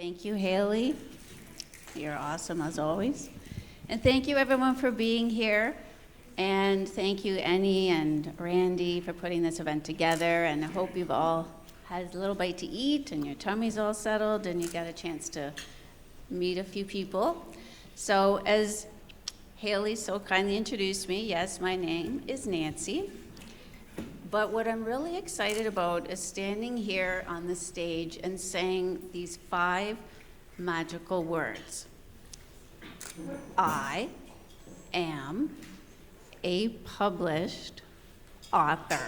Thank you, Haley. You're awesome as always. And thank you everyone for being here. And thank you, Annie and Randy, for putting this event together. And I hope you've all had a little bite to eat and your tummy's all settled and you got a chance to meet a few people. So as Haley so kindly introduced me, yes, my name is Nancy. But what I'm really excited about is standing here on the stage and saying these 5 magical words. I am a published author.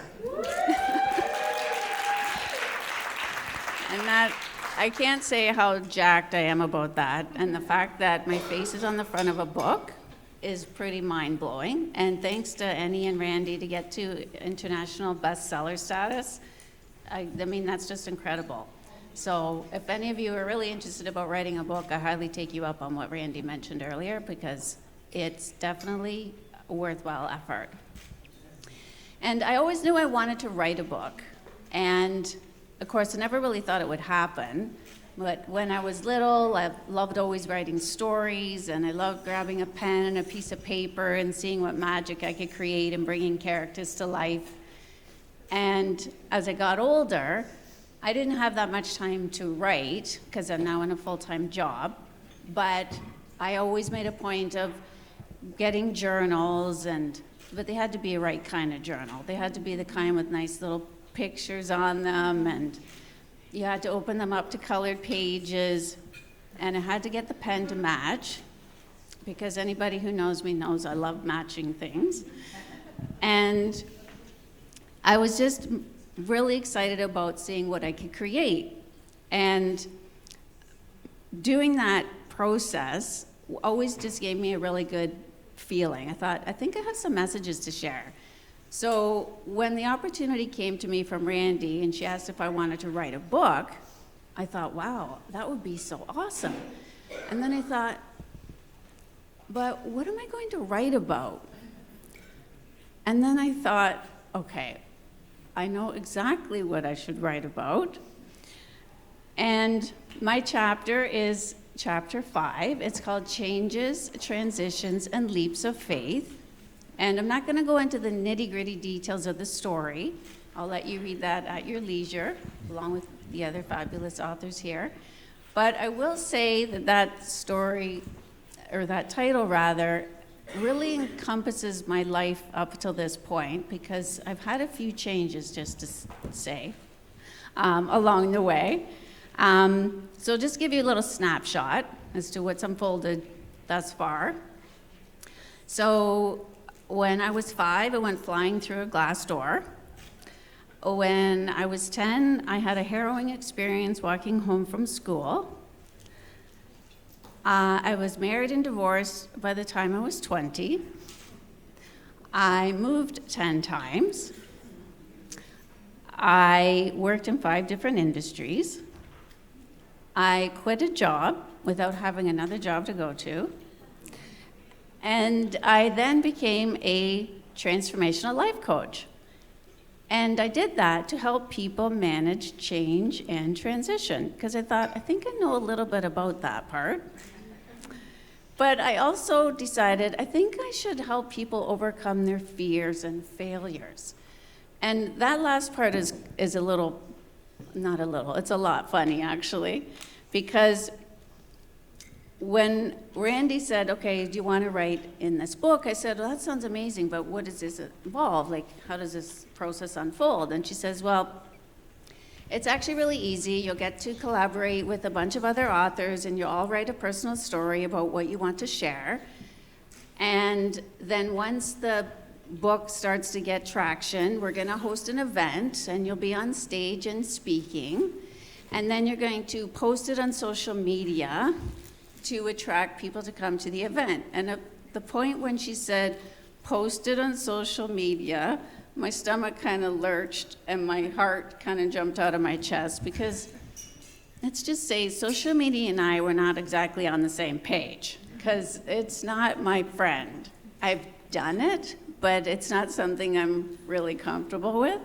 And that, I can't say how jacked I am about that. And the fact that my face is on the front of a book is pretty mind-blowing. And thanks to Annie and Randy to get to international bestseller status, I mean, that's just incredible. So if any of you are really interested about writing a book, I highly take you up on what Randy mentioned earlier, because it's definitely a worthwhile effort. And I always knew I wanted to write a book. And of course, I never really thought it would happen. But when I was little, I loved always writing stories, and I loved grabbing a pen and a piece of paper and seeing what magic I could create and bringing characters to life. And as I got older, I didn't have that much time to write because I'm now in a full-time job, but I always made a point of getting journals, but they had to be a right kind of journal. They had to be the kind with nice little pictures on them, and you had to open them up to colored pages, and I had to get the pen to match, because anybody who knows me knows I love matching things. And I was just really excited about seeing what I could create. And doing that process always just gave me a really good feeling. I thought, I think I have some messages to share. So when the opportunity came to me from Randy and she asked if I wanted to write a book, I thought, wow, that would be so awesome. And then I thought, but what am I going to write about? And then I thought, okay, I know exactly what I should write about. And my chapter is chapter 5. It's called Changes, Transitions, and Leaps of Faith. And I'm not going to go into the nitty-gritty details of the story. I'll let you read that at your leisure, along with the other fabulous authors here. But I will say that that story, or that title rather, really encompasses my life up till this point, because I've had a few changes, just to say, along the way. So just give you a little snapshot as to what's unfolded thus far. So when I was 5, I went flying through a glass door. When I was 10, I had a harrowing experience walking home from school. I was married and divorced by the time I was 20. I moved 10 times. I worked in 5 different industries. I quit a job without having another job to go to. And I then became a transformational life coach. And I did that to help people manage change and transition, because I thought, I think I know a little bit about that part. But I also decided, I think I should help people overcome their fears and failures. And that last part is a little, not a little, it's a lot funny actually, because when Randy said, okay, do you want to write in this book? I said, well, that sounds amazing, but what does this involve? Like, how does this process unfold? And she says, well, it's actually really easy. You'll get to collaborate with a bunch of other authors, and you'll all write a personal story about what you want to share. And then once the book starts to get traction, we're going to host an event, and you'll be on stage and speaking. And then you're going to post it on social media to attract people to come to the event. And at the point when she said, post it on social media, my stomach kind of lurched and my heart kind of jumped out of my chest, because let's just say social media and I were not exactly on the same page, because it's not my friend. I've done it, but it's not something I'm really comfortable with.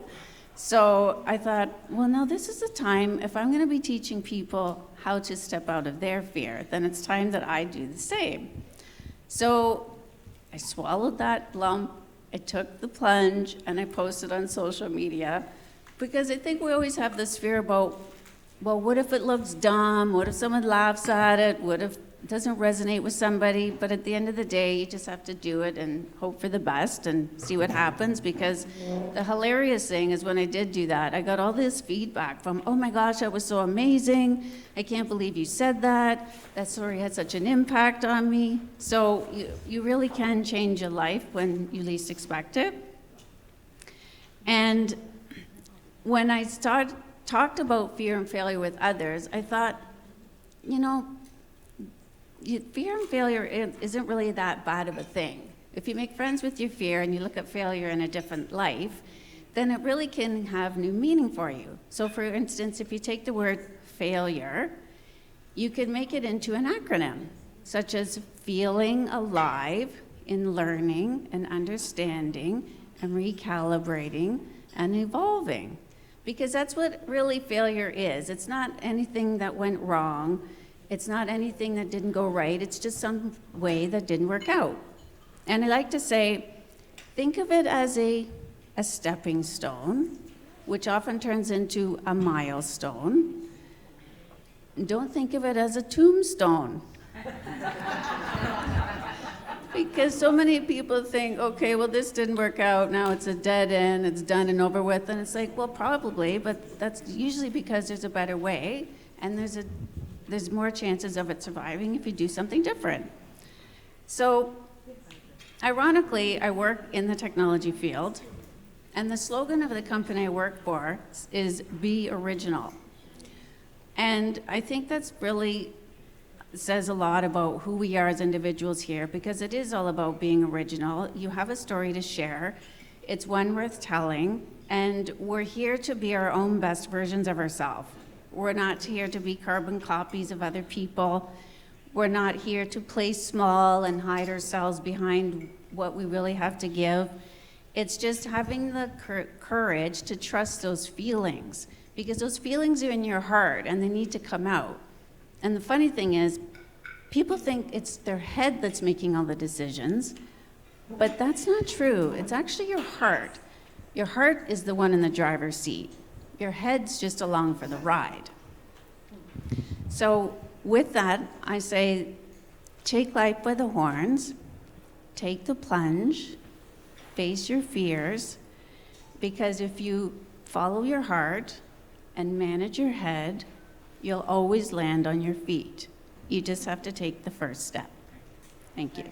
So I thought, well, no, this is the time, if I'm going to be teaching people how to step out of their fear, then it's time that I do the same. So I swallowed that lump, I took the plunge, and I posted on social media, because I think we always have this fear about, well, what if it looks dumb? What if someone laughs at it? What if it doesn't resonate with somebody? But at the end of the day, you just have to do it and hope for the best and see what happens, because the hilarious thing is when I did do that, I got all this feedback from, oh my gosh, that was so amazing. I can't believe you said that. That story had such an impact on me. So you really can change your life when you least expect it. And when I talked about fear and failure with others, I thought, fear and failure isn't really that bad of a thing. If you make friends with your fear and you look at failure in a different life, then it really can have new meaning for you. So for instance, if you take the word failure, you can make it into an acronym, such as feeling alive in learning and understanding and recalibrating and evolving. Because that's what really failure is. It's not anything that went wrong. It's not anything that didn't go right. It's just some way that didn't work out. And I like to say, think of it as a stepping stone, which often turns into a milestone. Don't think of it as a tombstone. Because so many people think, okay, well, this didn't work out, now it's a dead end, it's done and over with, and it's like, well, probably, but that's usually because there's a better way, and there's more chances of it surviving if you do something different. So, ironically, I work in the technology field, and the slogan of the company I work for is Be Original. And I think that's really says a lot about who we are as individuals here, because it is all about being original. You have a story to share. It's one worth telling, and we're here to be our own best versions of ourselves. We're not here to be carbon copies of other people. We're not here to play small and hide ourselves behind what we really have to give. It's just having the courage to trust those feelings, because those feelings are in your heart and they need to come out. And the funny thing is, people think it's their head that's making all the decisions, but that's not true. It's actually your heart. Your heart is the one in the driver's seat. Your head's just along for the ride. So with that, I say, take life by the horns, take the plunge, face your fears, because if you follow your heart and manage your head, you'll always land on your feet. You just have to take the first step. Thank you.